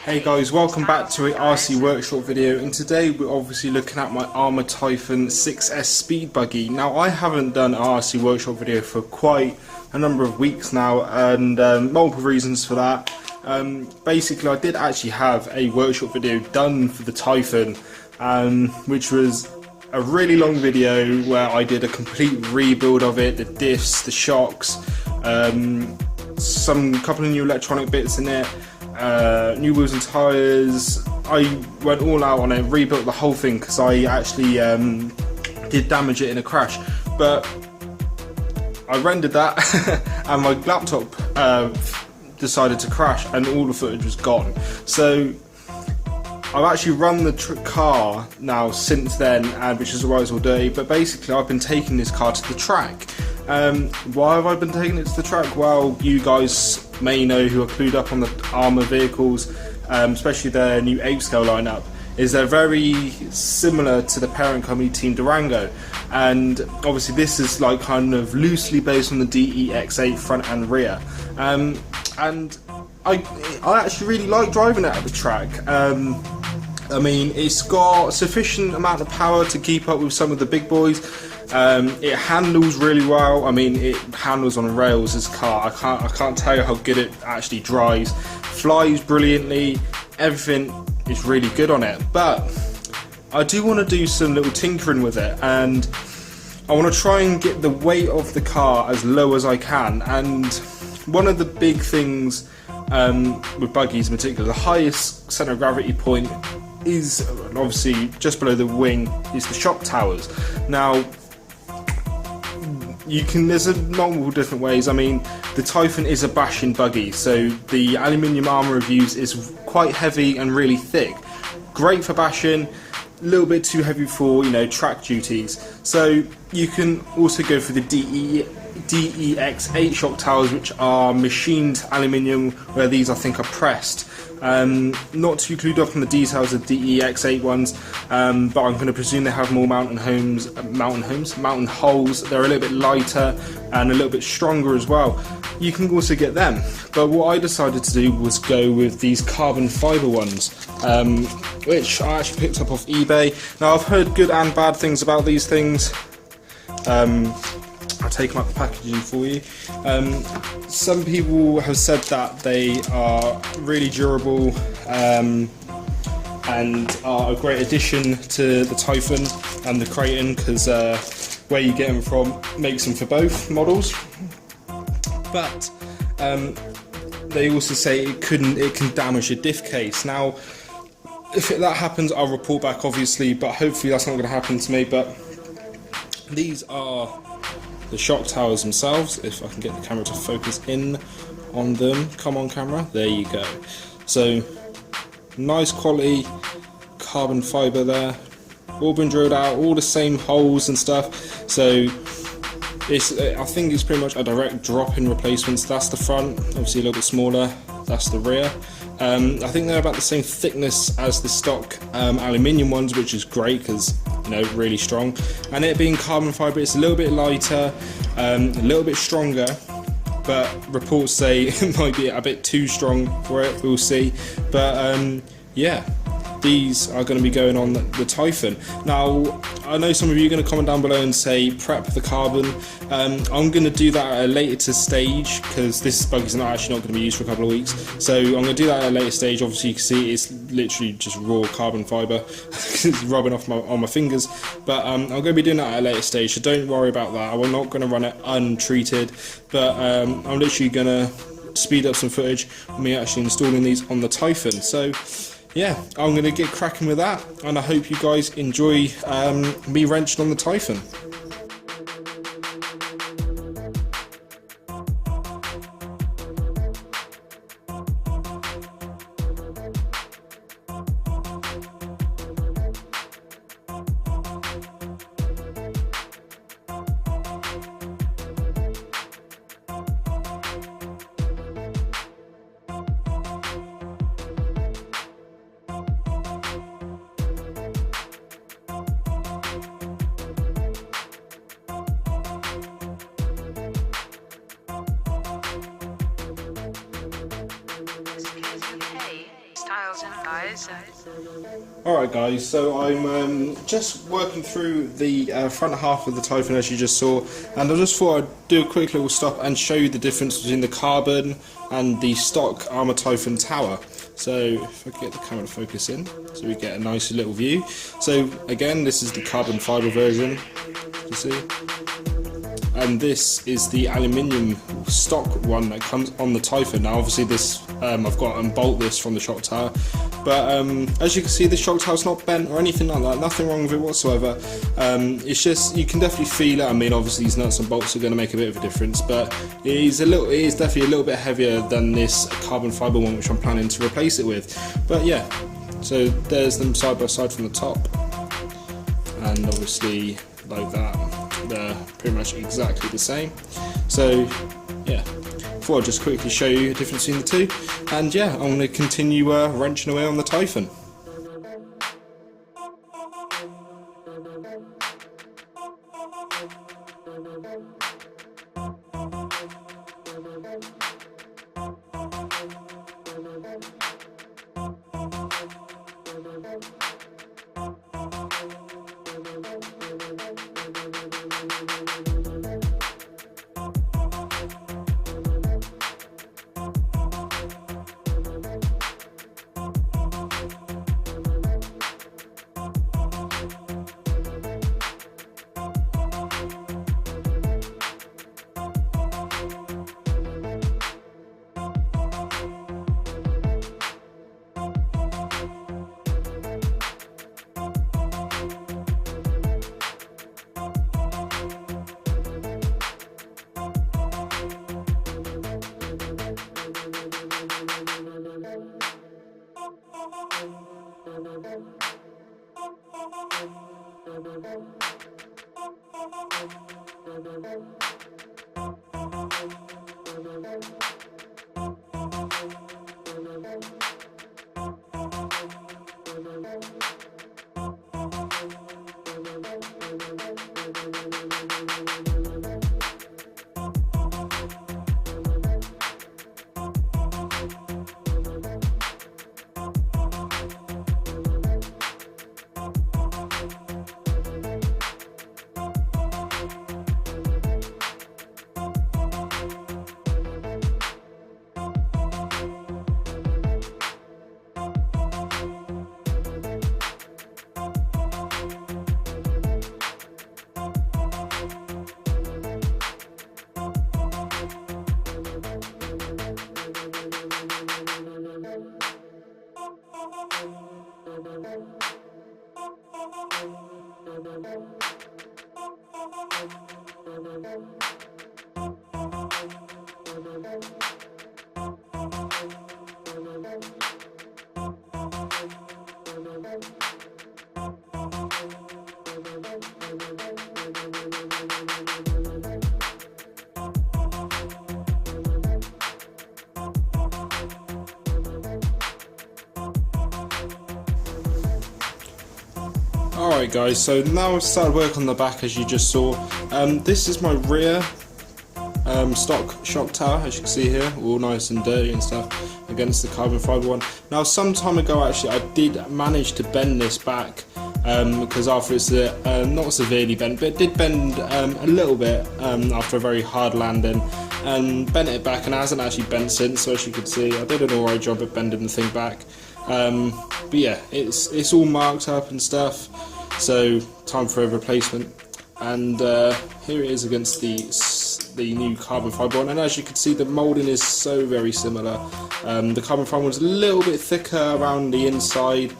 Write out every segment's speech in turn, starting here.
Hey guys, welcome back to a RC Workshop video, and today we're obviously looking at my Arrma Typhon 6S speed buggy. Now I haven't done an RC Workshop video for quite a number of weeks now, and multiple reasons for that. Basically I did actually have a workshop video done for the Typhon, which was a really long video where I did a complete rebuild of it, the diffs, the shocks, couple of new electronic bits in it, new wheels and tyres. I went all out on it, rebuilt the whole thing because I actually did damage it in a crash, but I rendered that and my laptop decided to crash and all the footage was gone. So I've actually run the car now since then, which is why it's all dirty, but basically I've been taking this car to the track. Why have I been taking it to the track? Well, you guys may know who are clued up on the Arrma vehicles, especially their new 8-scale lineup, is they're very similar to the parent company Team Durango, and obviously this is like kind of loosely based on the DEX8 front and rear, and I actually really like driving it at the track. I mean, it's got sufficient amount of power to keep up with some of the big boys. It handles really well. I mean, it handles on rails, this car. I can't tell you how good it actually drives. Flies brilliantly. Everything is really good on it. But I do want to do some little tinkering with it, and I want to try and get the weight of the car as low as I can. And one of the big things with buggies in particular, the highest centre of gravity point is obviously just below the wing is the shock towers. Now there's multiple different ways. I mean, the Typhon is a bashing buggy, so the aluminium armour of use is quite heavy and really thick. Great for bashing, a little bit too heavy for, you know, track duties. So you can also go for the DEX8 shock towers, which are machined aluminium, where these I think are pressed. Not too clued up on the details of DEX8 ones, but I'm going to presume they have more mountain holes. They're a little bit lighter and a little bit stronger as well. You can also get them, but what I decided to do was go with these carbon fibre ones, which I actually picked up off eBay. Now I've heard good and bad things about these things. I'll take them out the packaging for you. Some people have said that they are really durable and are a great addition to the Typhon and the Creighton, because where you get them from makes them for both models. But they also say it can damage a diff case. Now, if that happens, I'll report back obviously, but hopefully that's not going to happen to me. But these are the shock towers themselves, if I can get the camera to focus in on them. Come on camera, there you go. So nice quality carbon fibre there, all been drilled out, all the same holes and stuff. So I think it's pretty much a direct drop-in replacement. So that's the front, obviously a little bit smaller, that's the rear. I think they're about the same thickness as the stock aluminium ones, which is great because, you know, really strong. And it being carbon fibre, it's a little bit lighter, a little bit stronger, but reports say it might be a bit too strong for it, we'll see. But yeah, these are going to be going on the Typhon. Now, I know some of you are going to comment down below and say prep the carbon. I'm going to do that at a later stage, because this buggy's actually not going to be used for a couple of weeks. So I'm going to do that at a later stage. Obviously you can see it's literally just raw carbon fibre. It's rubbing off on my fingers. But I'm going to be doing that at a later stage, so don't worry about that. I'm not going to run it untreated, but I'm literally going to speed up some footage of me actually installing these on the Typhon. So yeah, I'm going to get cracking with that, and I hope you guys enjoy me wrenching on the Typhon. guys. Alright guys, so I'm just working through the front half of the Typhon as you just saw, and I just thought I'd do a quick little stop and show you the difference between the carbon and the stock Arrma Typhon tower. So if I can get the camera to focus in, so we get a nice little view. So again, this is the carbon fibre version, you see, and this is the aluminium stock one that comes on the Typhon. Now obviously this, I've got to unbolt this from the shock tower, but as you can see the shock tower's not bent or anything like that, nothing wrong with it whatsoever. It's just, you can definitely feel it. I mean obviously these nuts and bolts are going to make a bit of a difference, but it is definitely a little bit heavier than this carbon fibre one which I'm planning to replace it with. But yeah, so there's them side by side from the top, and obviously like that, they're pretty much exactly the same. So yeah, thought I'd just quickly show you the difference between the two, and yeah, I'm going to continue wrenching away on the Typhon. Alright guys, so now I've started work on the back as you just saw. This is my rear stock shock tower, as you can see here, all nice and dirty and stuff, against the carbon fibre one. Now some time ago actually I did manage to bend this back, because after it's not severely bent, but it did bend a little bit after a very hard landing, and bent it back, and it hasn't actually bent since. So as you can see, I did an alright job at bending the thing back. But yeah, it's all marked up and stuff, so time for a replacement. And here it is against the new carbon fibre one, and as you can see the moulding is so very similar. The carbon fibre one's a little bit thicker around the inside.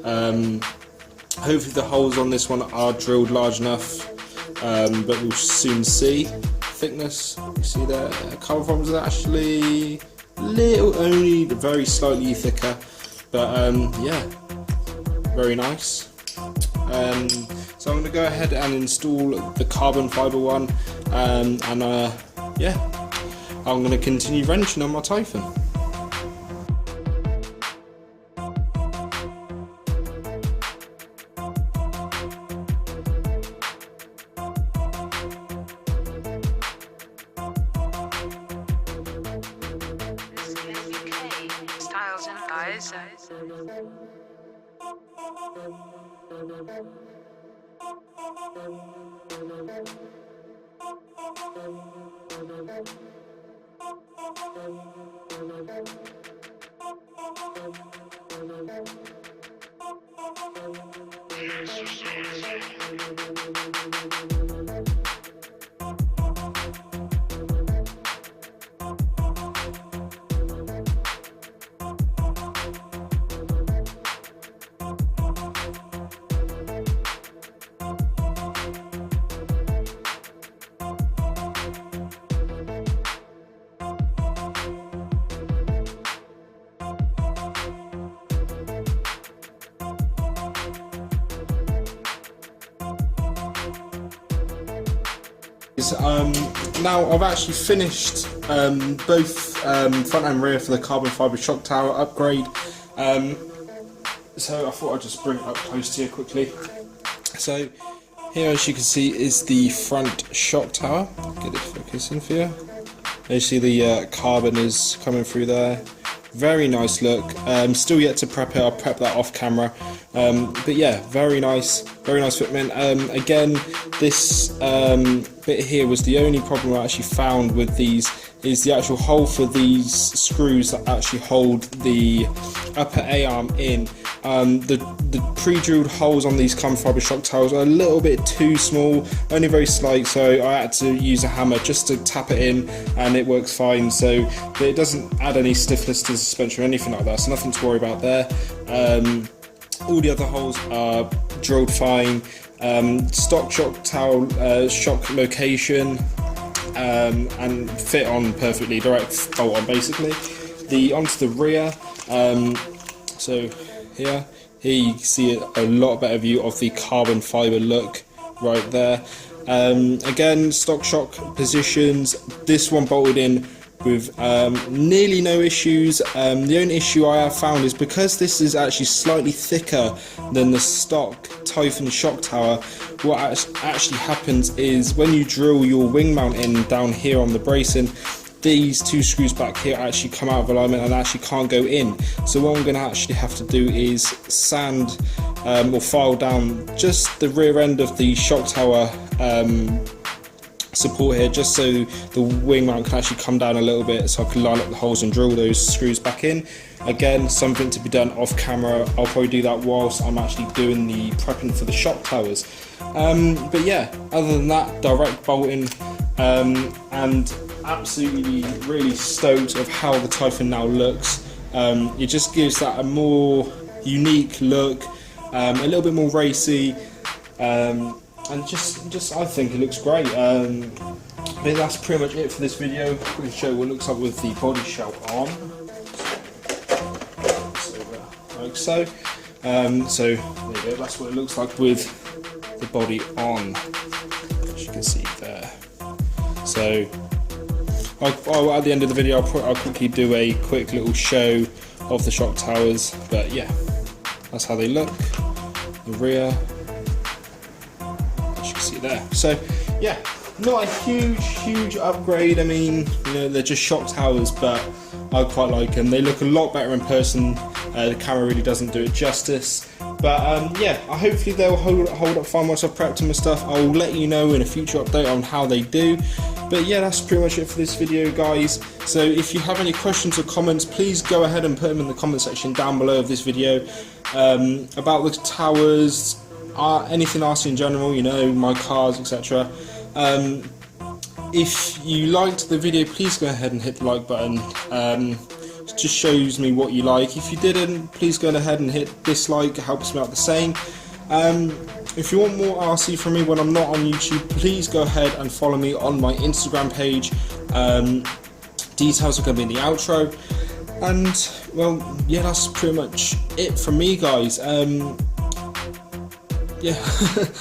Hopefully the holes on this one are drilled large enough, but we'll soon see. Thickness, you see there, carbon fibre is actually only very slightly thicker, but yeah, very nice. So I'm going to go ahead and install the carbon fibre one, and yeah, I'm going to continue wrenching on my Typhon. Styles and guys. Now I've actually finished both front and rear for the carbon fibre shock tower upgrade, so I thought I'd just bring it up close to you quickly. So here, as you can see, is the front shock tower. Get it focusing for you. As you see, the carbon is coming through there. Very nice look. Still yet to prep it. I'll prep that off camera. But yeah, very nice fitment. Again, this bit here was the only problem I actually found with these, is the actual hole for these screws that actually hold the upper A-arm in. The pre-drilled holes on these carbon fibre shock towers are a little bit too small, only very slight, so I had to use a hammer just to tap it in, and it works fine. So but it doesn't add any stiffness to the suspension or anything like that, so nothing to worry about there. All the other holes are drilled fine. Stock shock tower shock location, and fit on perfectly, direct bolt on basically. Onto the rear, so here you see a lot better view of the carbon fibre look right there. Again, stock shock positions, this one bolted in with nearly no issues. The only issue I have found is because this is actually slightly thicker than the stock Typhon shock tower, what actually happens is when you drill your wing mount in down here on the bracing, these two screws back here actually come out of alignment and actually can't go in. So what I'm going to actually have to do is sand or file down just the rear end of the shock tower support here, just so the wing mount can actually come down a little bit, so I can line up the holes and drill those screws back in. Again, something to be done off camera. I'll probably do that whilst I'm actually doing the prepping for the shock towers. But yeah, other than that, direct bolting, and absolutely really stoked of how the Typhon now looks. It just gives that a more unique look, a little bit more racy, and just I think it looks great. But that's pretty much it for this video. I'm going to show you what it looks like with the body shell on. Like so. So there you go, that's what it looks like with the body on, as you can see there. So at the end of the video I'll quickly do a quick little show of the shock towers, but yeah, that's how they look. The rear, as you can see there. So yeah, not a huge upgrade. I mean, you know, they're just shock towers, but I quite like them. They look a lot better in person. The camera really doesn't do it justice. But yeah, hopefully they'll hold up fine once I've prepped them and stuff. I'll let you know in a future update on how they do. But yeah, that's pretty much it for this video, guys. So if you have any questions or comments, please go ahead and put them in the comment section down below of this video, about the towers, anything else in general, you know, my cars, etc. If you liked the video, please go ahead and hit the like button. It just shows me what you like. If you didn't, please go ahead and hit dislike. It helps me out the same. If you want more RC from me when I'm not on YouTube, please go ahead and follow me on my Instagram page. Details are going to be in the outro. And well, yeah, that's pretty much it from me, guys. Yeah,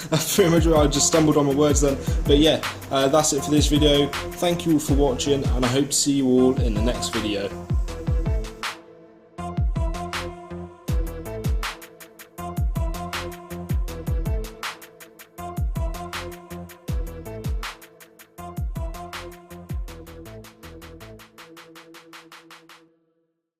that's pretty much what I just stumbled on my words then. But yeah, that's it for this video. Thank you all for watching, and I hope to see you all in the next video.